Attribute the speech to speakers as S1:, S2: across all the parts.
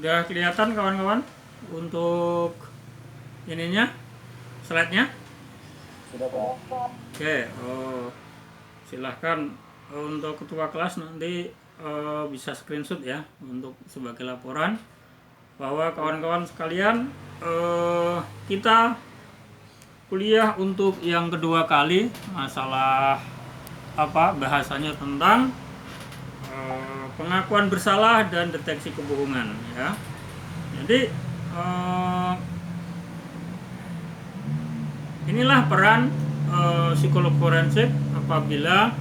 S1: Udah kelihatan kawan-kawan untuk ininya, slide-nya?
S2: Sudah Pak.
S1: Oke, silahkan untuk ketua kelas nanti bisa screenshot ya untuk sebagai laporan bahwa kawan-kawan sekalian kita kuliah untuk yang kedua kali masalah bahasanya tentang pengakuan bersalah dan deteksi kebohongan ya. Jadi inilah peran psikolog forensik apabila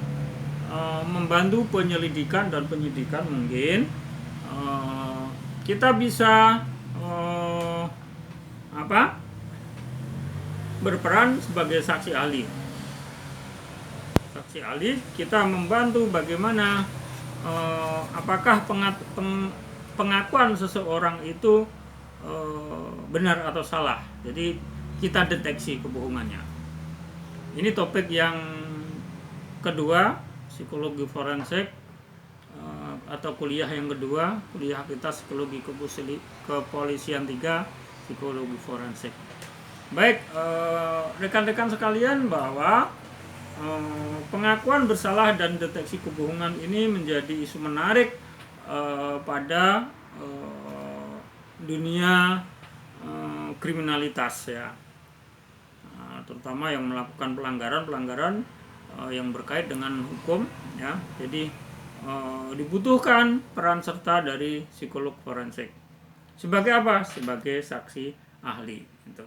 S1: membantu penyelidikan dan penyidikan. Mungkin kita bisa berperan sebagai saksi ahli. Saksi ahli kita membantu bagaimana apakah pengakuan seseorang itu benar atau salah. Jadi kita deteksi kebohongannya. Ini topik yang kedua, psikologi forensik atau kuliah yang kedua, kuliah kita psikologi kepolisian 3, psikologi forensik. Baik, rekan-rekan sekalian, bahwa pengakuan bersalah dan deteksi kebohongan ini menjadi isu menarik pada dunia kriminalitas ya, terutama yang melakukan pelanggaran yang berkait dengan hukum ya. Jadi dibutuhkan peran serta dari psikolog forensik sebagai apa? Sebagai saksi ahli gitu.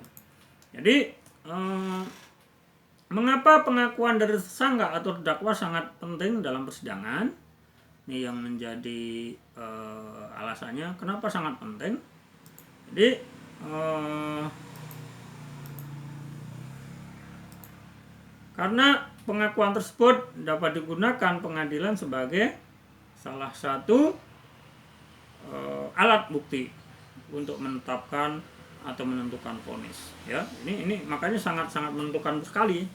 S1: Jadi mengapa pengakuan dari tersangka atau terdakwa sangat penting dalam persidangan? Ini yang menjadi alasannya kenapa sangat penting. Jadi karena pengakuan tersebut dapat digunakan pengadilan sebagai salah satu alat bukti untuk menetapkan atau menentukan vonis ya. Ini makanya sangat menentukan sekali,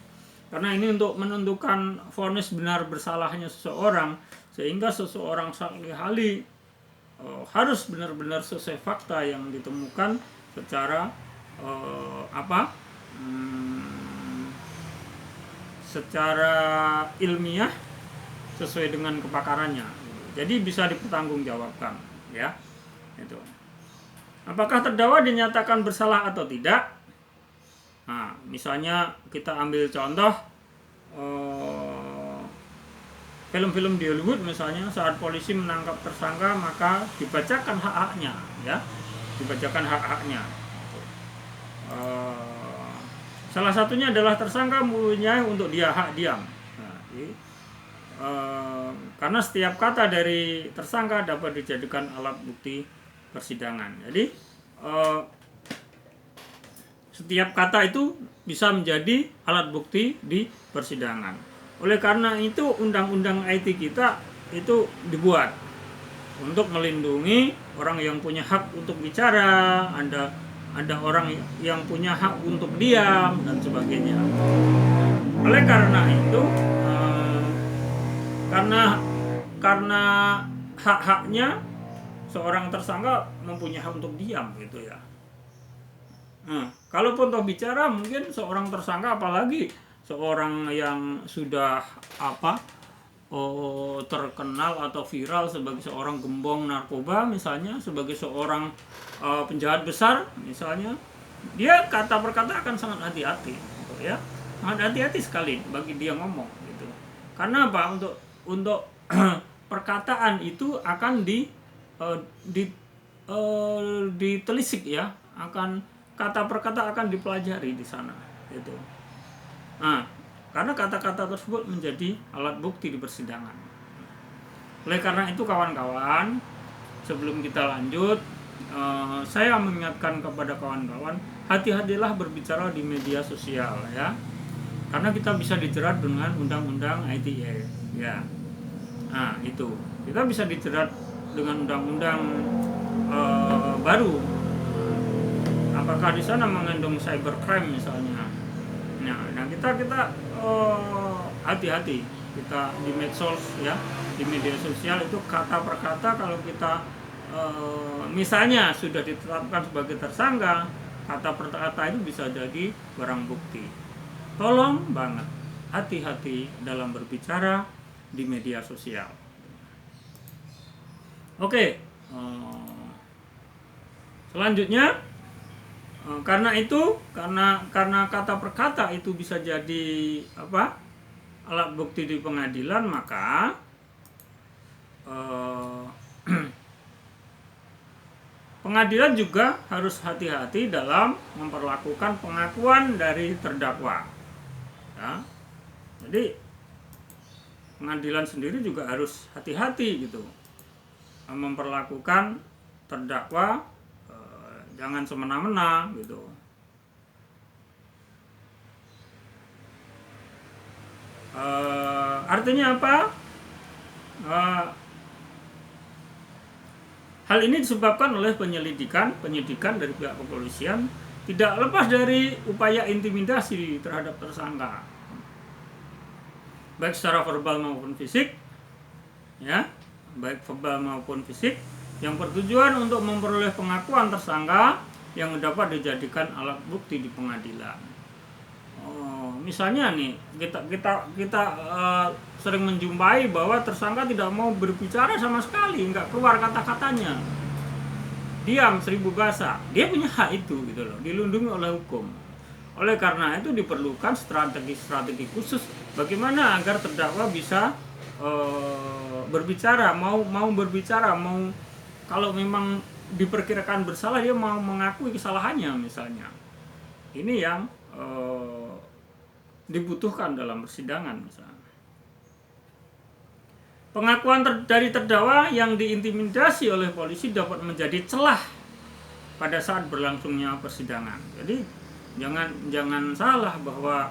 S1: karena ini untuk menentukan vonis benar bersalahnya seseorang, sehingga seseorang saksi ahli harus benar-benar sesuai fakta yang ditemukan secara secara ilmiah sesuai dengan kepakarannya. Jadi bisa dipertanggungjawabkan ya. Itu. Apakah terdakwa dinyatakan bersalah atau tidak? Nah, misalnya kita ambil contoh film-film di Hollywood misalnya, saat polisi menangkap tersangka maka dibacakan hak-haknya ya, dibacakan hak-haknya. Salah satunya adalah tersangka mempunyai untuk dia hak diam. Nah, karena setiap kata dari tersangka dapat dijadikan alat bukti persidangan. Jadi setiap kata itu bisa menjadi alat bukti di persidangan. Oleh karena itu undang-undang IT kita itu dibuat untuk melindungi orang yang punya hak untuk bicara, ada orang yang punya hak untuk diam dan sebagainya. Oleh karena itu karena hak-haknya seorang tersangka mempunyai hak untuk diam gitu ya. Kalaupun toh bicara, mungkin seorang tersangka, apalagi seorang yang sudah terkenal atau viral sebagai seorang gembong narkoba misalnya, sebagai seorang penjahat besar misalnya, dia kata per kata akan sangat hati-hati gitu ya, sangat hati-hati sekali bagi dia ngomong gitu. Karena apa? Untuk perkataan itu akan ditelisik ya, akan kata per kata akan dipelajari di sana gitu. Nah, karena kata-kata tersebut menjadi alat bukti di persidangan. Oleh karena itu kawan-kawan, sebelum kita lanjut, saya mengingatkan kepada kawan-kawan, hati-hatilah berbicara di media sosial ya, karena kita bisa dijerat dengan undang-undang ITE ya. Nah itu, kita bisa dijerat dengan undang-undang baru. Apakah di sana mengandung cybercrime misalnya? Nah kita hati-hati kita di medsos ya, di media sosial itu kata per kata kalau kita misalnya sudah ditetapkan sebagai tersangka, kata per kata itu bisa jadi barang bukti. Tolong banget hati-hati dalam berbicara di media sosial. Oke, selanjutnya karena kata per kata itu bisa jadi alat bukti di pengadilan, maka pengadilan juga harus hati-hati dalam memperlakukan pengakuan dari terdakwa. Ya. Jadi pengadilan sendiri juga harus hati-hati gitu memperlakukan terdakwa, jangan semena-mena gitu. Artinya apa? Hal ini disebabkan oleh penyidikan dari pihak kepolisian tidak lepas dari upaya intimidasi terhadap tersangka, baik secara verbal maupun fisik, ya, yang bertujuan untuk memperoleh pengakuan tersangka yang dapat dijadikan alat bukti di pengadilan. Misalnya nih, kita sering menjumpai bahwa tersangka tidak mau berbicara sama sekali, nggak keluar kata-katanya, diam seribu bahasa. Dia punya hak itu gitu loh, dilindungi oleh hukum. Oleh karena itu diperlukan strategi khusus bagaimana agar terdakwa bisa berbicara, mau berbicara, mau kalau memang diperkirakan bersalah dia mau mengakui kesalahannya misalnya. Ini yang dibutuhkan dalam persidangan misalnya. Pengakuan dari terdakwa yang diintimidasi oleh polisi dapat menjadi celah pada saat berlangsungnya persidangan. Jadi jangan salah bahwa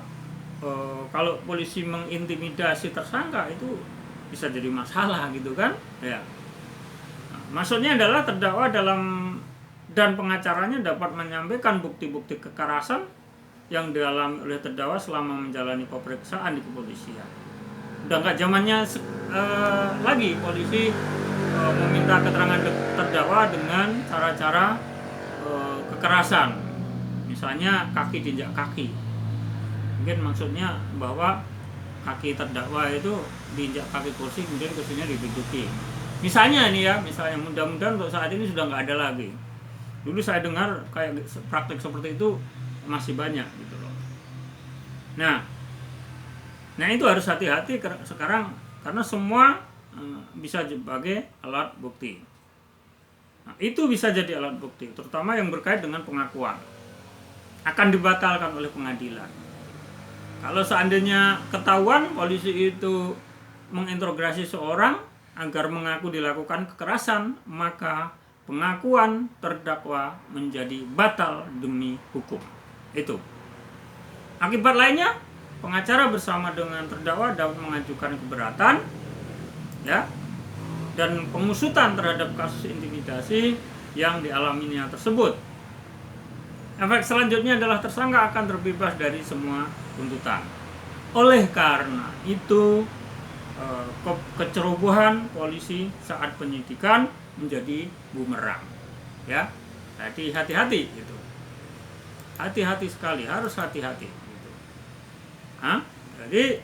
S1: kalau polisi mengintimidasi tersangka itu bisa jadi masalah gitu kan ya. Maksudnya adalah terdakwa dan pengacaranya dapat menyampaikan bukti-bukti kekerasan yang dialami oleh terdakwa selama menjalani pemeriksaan di kepolisian. Udah nggak zamannya lagi polisi meminta keterangan terdakwa dengan cara-cara kekerasan, misalnya kaki diinjak kaki. Mungkin maksudnya bahwa kaki terdakwa itu diinjak kaki kursi, kemudian kursinya diduduki. Misalnya nih ya, mudah-mudahan untuk saat ini sudah nggak ada lagi. Dulu saya dengar kayak praktek seperti itu masih banyak gitu loh. Nah itu harus hati-hati sekarang karena semua bisa sebagai alat bukti. Nah, itu bisa jadi alat bukti, terutama yang berkait dengan pengakuan akan dibatalkan oleh pengadilan. Kalau seandainya ketahuan polisi itu menginterogasi seorang agar mengaku dilakukan kekerasan, maka pengakuan terdakwa menjadi batal demi hukum. Itu. Akibat lainnya, pengacara bersama dengan terdakwa dapat mengajukan keberatan, ya, dan pengusutan terhadap kasus intimidasi yang dialaminya tersebut. Efek selanjutnya adalah tersangka akan terbebas dari semua tuntutan. Oleh karena itu, kecerobohan polisi saat penyidikan menjadi bumerang, ya. Jadi hati-hati gitu. Hati-hati sekali, harus hati-hati gitu. Jadi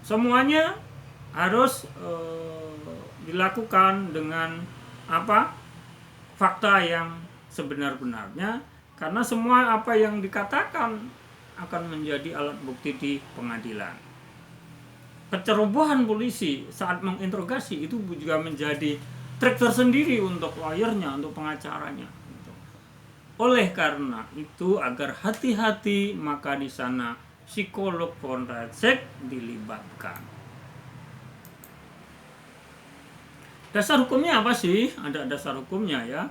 S1: semuanya harus dilakukan dengan fakta yang sebenar-benarnya, karena semua apa yang dikatakan akan menjadi alat bukti di pengadilan. Kecerobohan polisi saat menginterogasi itu juga menjadi trik tersendiri untuk lawyernya, untuk pengacaranya. Oleh karena itu, agar hati-hati, maka di sana psikolog forensik dilibatkan. Dasar hukumnya apa sih? Ada dasar hukumnya ya.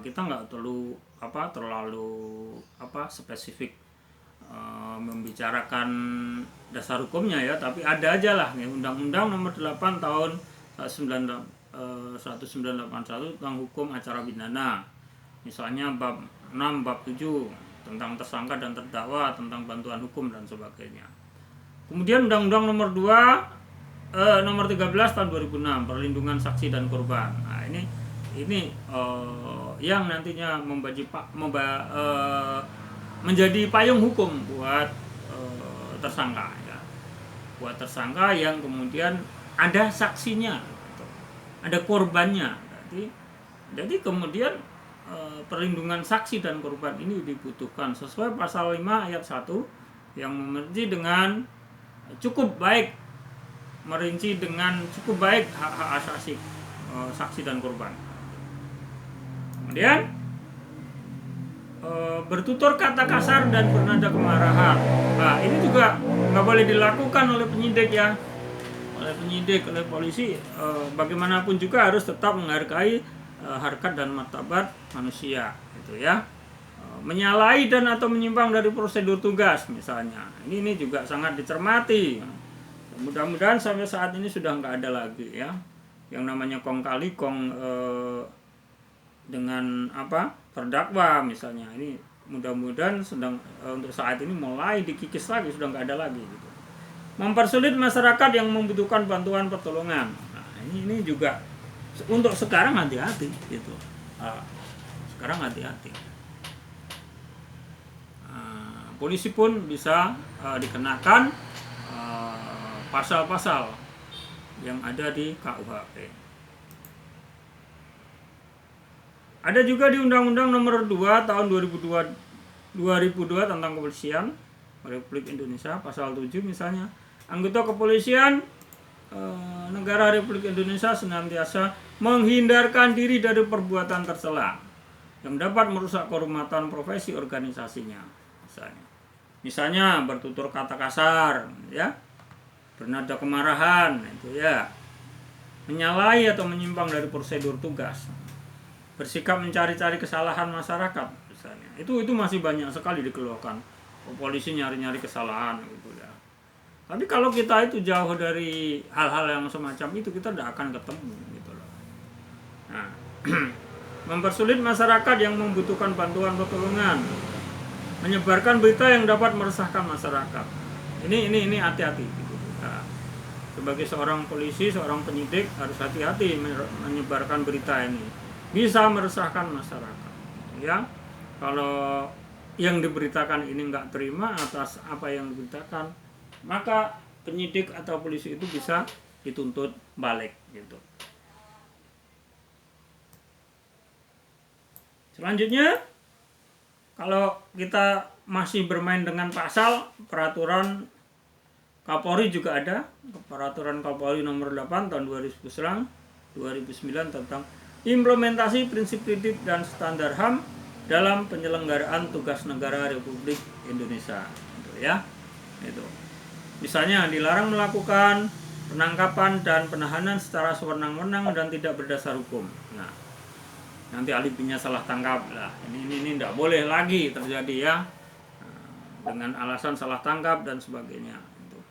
S1: Kita nggak terlalu spesifik membicarakan dasar hukumnya ya, tapi ada aja lah nih, Undang-Undang Nomor 8 Tahun 1981 tentang hukum acara pidana. Misalnya bab 6, bab 7 tentang tersangka dan terdakwa, tentang bantuan hukum dan sebagainya. Kemudian Undang-Undang Nomor 2 nomor 13 tahun 2006 perlindungan saksi dan korban. Nah, ini yang nantinya menjadi payung hukum buat tersangka ya. Buat tersangka yang kemudian ada saksinya, gitu. Ada korbannya. Jadi kemudian perlindungan saksi dan korban ini dibutuhkan sesuai pasal 5 ayat 1 yang merinci dengan cukup baik hak-hak asasi saksi dan korban. Kemudian bertutur kata kasar dan bernada kemarahan. Nah, ini juga nggak boleh dilakukan oleh penyidik ya, oleh polisi. Bagaimanapun juga harus tetap menghargai harkat dan martabat manusia, gitu ya. Menyalahi dan atau menyimpang dari prosedur tugas misalnya. Ini juga sangat dicermati. Mudah-mudahan sampai saat ini sudah nggak ada lagi ya yang namanya kong kali kong dengan terdakwa misalnya. Ini mudah-mudahan untuk saat ini mulai dikikis lagi, sudah nggak ada lagi gitu. Mempersulit masyarakat yang membutuhkan bantuan pertolongan. Nah, ini juga untuk sekarang hati-hati gitu. Sekarang hati-hati. Polisi pun bisa dikenakan pasal-pasal yang ada di KUHP. Ada juga di Undang-Undang Nomor 2 Tahun 2002 tentang Kepolisian Republik Indonesia pasal 7 misalnya, anggota kepolisian negara Republik Indonesia senantiasa menghindarkan diri dari perbuatan tercela yang dapat merusak kehormatan profesi organisasinya, misalnya bertutur kata kasar ya, bernada kemarahan itu ya, menyalahi atau menyimpang dari prosedur tugas, bersikap mencari-cari kesalahan masyarakat misalnya. Itu masih banyak sekali dikeluhkan. Polisi nyari-nyari kesalahan gitu ya. Tapi kalau kita itu jauh dari hal-hal yang semacam itu, kita tidak akan ketemu gitu loh. Nah, mempersulit masyarakat yang membutuhkan bantuan pertolongan, menyebarkan berita yang dapat meresahkan masyarakat. Ini hati-hati gitu. Nah, sebagai seorang polisi, seorang penyidik harus hati-hati menyebarkan berita ini. Bisa meresahkan masyarakat ya. Kalau yang diberitakan ini nggak terima atas apa yang diberitakan, maka penyidik atau polisi itu bisa dituntut balik gitu. Selanjutnya, kalau kita masih bermain dengan pasal, peraturan Kapolri juga ada, peraturan Kapolri nomor 8 tahun 2009 tentang implementasi prinsip-prinsip dan standar HAM dalam penyelenggaraan tugas negara Republik Indonesia, gitu ya. Itu. Misalnya dilarang melakukan penangkapan dan penahanan secara sewenang-wenang dan tidak berdasar hukum. Nah, nanti alibinya salah tangkap lah. Ini tidak boleh lagi terjadi ya, dengan alasan salah tangkap dan sebagainya. Itu.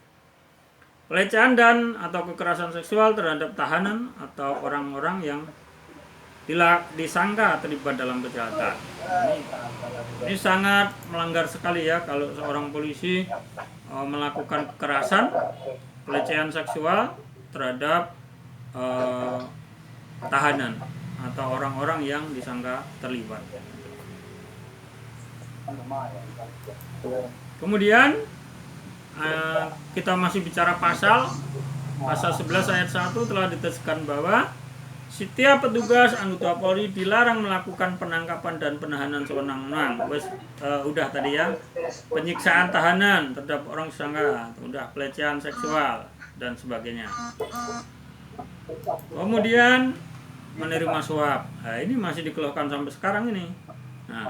S1: Pelecehan dan atau kekerasan seksual terhadap tahanan atau orang-orang yang disangka terlibat dalam kejahatan. Ini sangat melanggar sekali ya kalau seorang polisi melakukan kekerasan, pelecehan seksual terhadap tahanan atau orang-orang yang disangka terlibat. Kemudian kita masih bicara pasal 11 ayat 1 telah ditegaskan bahwa setiap petugas anggota Polri dilarang melakukan penangkapan dan penahanan sewenang-wenang. Udah tadi ya, penyiksaan tahanan terhadap orang disangka, udah pelecehan seksual dan sebagainya. Kemudian menerima suap. Nah, ini masih dikeluhkan sampai sekarang ini. Nah,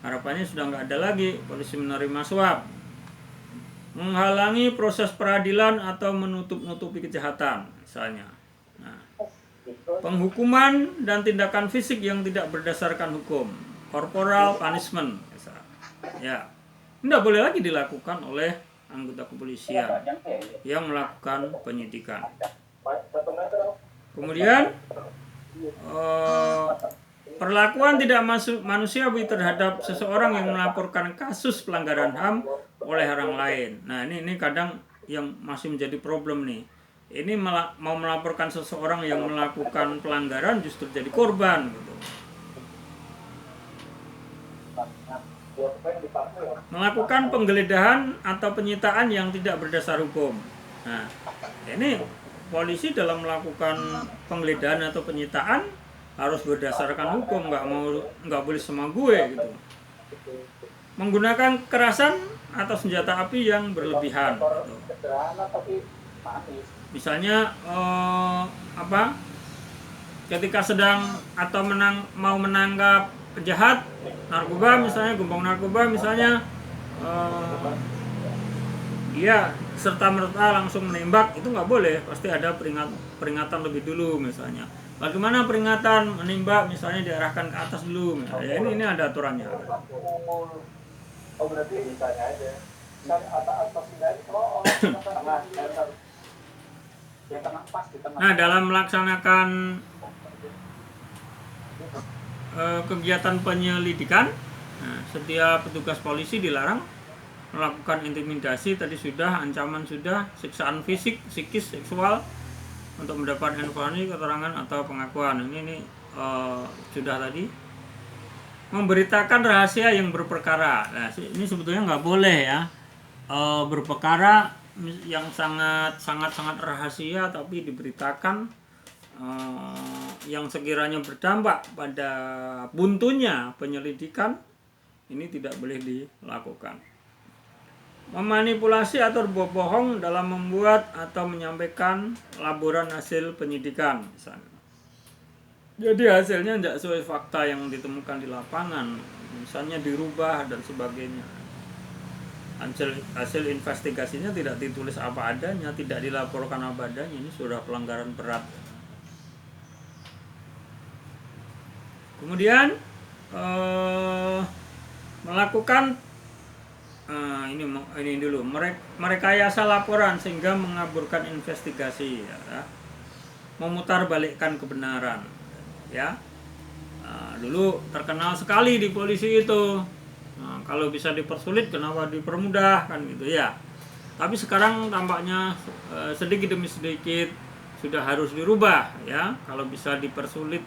S1: harapannya sudah nggak ada lagi polisi menerima suap. Menghalangi proses peradilan atau menutup-nutupi kejahatan, misalnya. Nah, penghukuman dan tindakan fisik yang tidak berdasarkan hukum, corporal punishment, ya, tidak boleh lagi dilakukan oleh anggota kepolisian yang melakukan penyidikan. Kemudian perlakuan tidak manusiawi terhadap seseorang yang melaporkan kasus pelanggaran HAM oleh orang lain. Nah, ini kadang yang masih menjadi problem nih. ini mau melaporkan seseorang yang melakukan pelanggaran justru jadi korban gitu. Melakukan penggeledahan atau penyitaan yang tidak berdasar hukum. Nah, ini polisi dalam melakukan penggeledahan atau penyitaan harus berdasarkan hukum, nggak boleh sama gue gitu. Menggunakan kekerasan atau senjata api yang berlebihan. Gitu. Misalnya ketika sedang atau mau menangkap penjahat narkoba, misalnya gembong narkoba, misalnya dia serta-merta langsung menembak, itu nggak boleh, pasti ada peringatan lebih dulu misalnya. Bagaimana peringatan menembak, misalnya diarahkan ke atas dulu, misalnya. Ya, ini ada aturannya.
S2: Oh berarti misalnya aja atas dari
S1: Nah, dalam melaksanakan kegiatan penyelidikan, setiap petugas polisi dilarang melakukan intimidasi, tadi sudah, ancaman sudah, siksaan fisik, psikis, seksual untuk mendapat informasi, keterangan atau pengakuan. Ini sudah tadi. Memberitakan rahasia yang berperkara. Nah, ini sebetulnya nggak boleh ya, berperkara yang sangat rahasia tapi diberitakan, yang sekiranya berdampak pada buntunya penyelidikan, ini tidak boleh dilakukan. Memanipulasi atau berbohong dalam membuat atau menyampaikan laporan hasil penyidikan misalnya. Jadi hasilnya tidak sesuai fakta yang ditemukan di lapangan, misalnya dirubah dan sebagainya. Hasil investigasinya tidak ditulis apa adanya, tidak dilaporkan apa adanya, ini sudah pelanggaran berat. Kemudian melakukan ini dulu, merekayasa laporan sehingga mengaburkan investigasi, ya. Memutarbalikkan kebenaran, ya. Dulu terkenal sekali di polisi itu. Kalau bisa dipersulit, kenapa dipermudah, kan gitu ya. Tapi sekarang tampaknya sedikit demi sedikit sudah harus dirubah, ya. Kalau bisa dipersulit,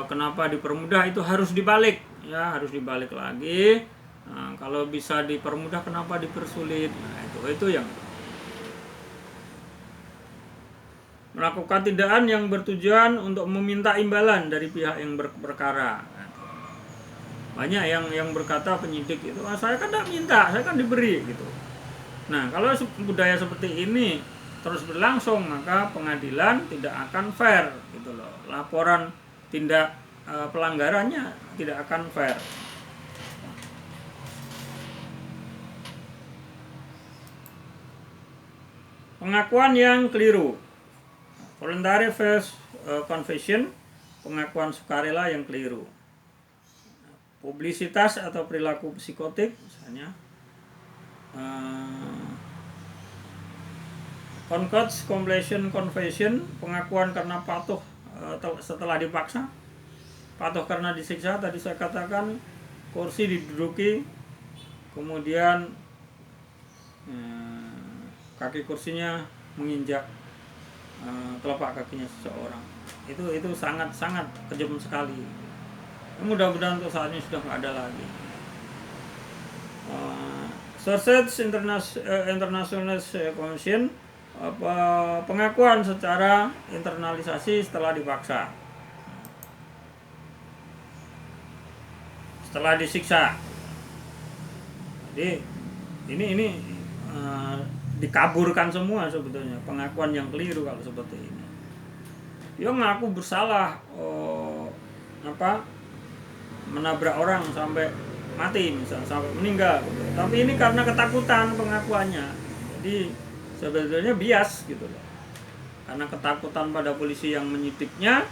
S1: kenapa dipermudah, itu harus dibalik, ya, harus dibalik lagi. Kalau bisa dipermudah, kenapa dipersulit? Nah, itu yang melakukan tindakan yang bertujuan untuk meminta imbalan dari pihak yang berperkara. Banyak yang berkata penyidik itu, saya kan tidak minta, saya kan diberi gitu. Nah, kalau budaya seperti ini terus berlangsung, maka pengadilan tidak akan fair gitu loh. Laporan tindak pelanggarannya tidak akan fair. Pengakuan yang keliru. Voluntary false confession, pengakuan sukarela yang keliru. Publisitas atau perilaku psikotik, misalnya concocts completion confession, pengakuan karena patuh setelah dipaksa, patuh karena disiksa. Tadi saya katakan kursi diduduki, kemudian kaki kursinya menginjak telapak kakinya seseorang. Itu sangat kejam sekali. Mudah-mudahan untuk saat ini sudah nggak ada lagi. Sources International Commission, pengakuan secara internalisasi setelah dipaksa, setelah disiksa. Jadi ini dikaburkan semua sebetulnya, pengakuan yang keliru kalau seperti ini. Dia mengaku bersalah, menabrak orang sampai mati, misalnya sampai meninggal, tapi ini karena ketakutan pengakuannya. Jadi sebetulnya bias gitu loh, karena ketakutan pada polisi yang menyidiknya,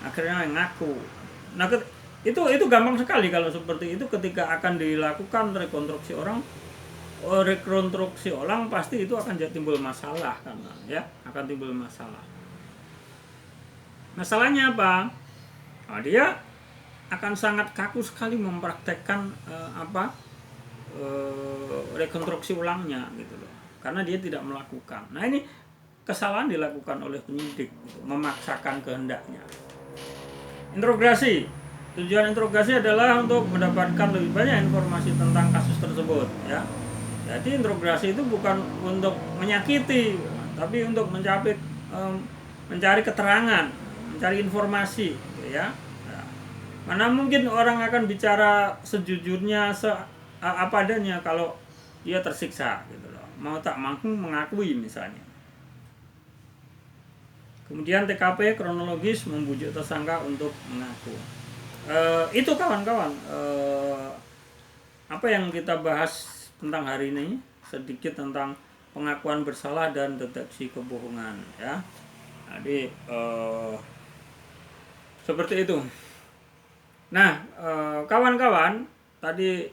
S1: akhirnya ngaku. Nah, itu gampang sekali kalau seperti itu. Ketika akan dilakukan rekonstruksi orang pasti itu akan timbul masalah, karena ya akan timbul masalah. Masalahnya apa? Dia akan sangat kaku sekali mempraktekkan rekonstruksi ulangnya gitu loh, karena dia tidak melakukan. Nah, ini kesalahan dilakukan oleh penyidik, gitu, memaksakan kehendaknya. Interogasi. Tujuan interogasi adalah untuk mendapatkan lebih banyak informasi tentang kasus tersebut, ya. Jadi interogasi itu bukan untuk menyakiti, tapi untuk mencari keterangan, mencari informasi, gitu ya. Mana mungkin orang akan bicara sejujurnya, apa adanya kalau dia tersiksa, gitu loh. Mau tak mampu mengakui misalnya. Kemudian TKP kronologis membujuk tersangka untuk mengaku. Itu kawan-kawan, apa yang kita bahas tentang hari ini, sedikit tentang pengakuan bersalah dan deteksi kebohongan, ya. Jadi seperti itu. Nah, kawan-kawan, tadi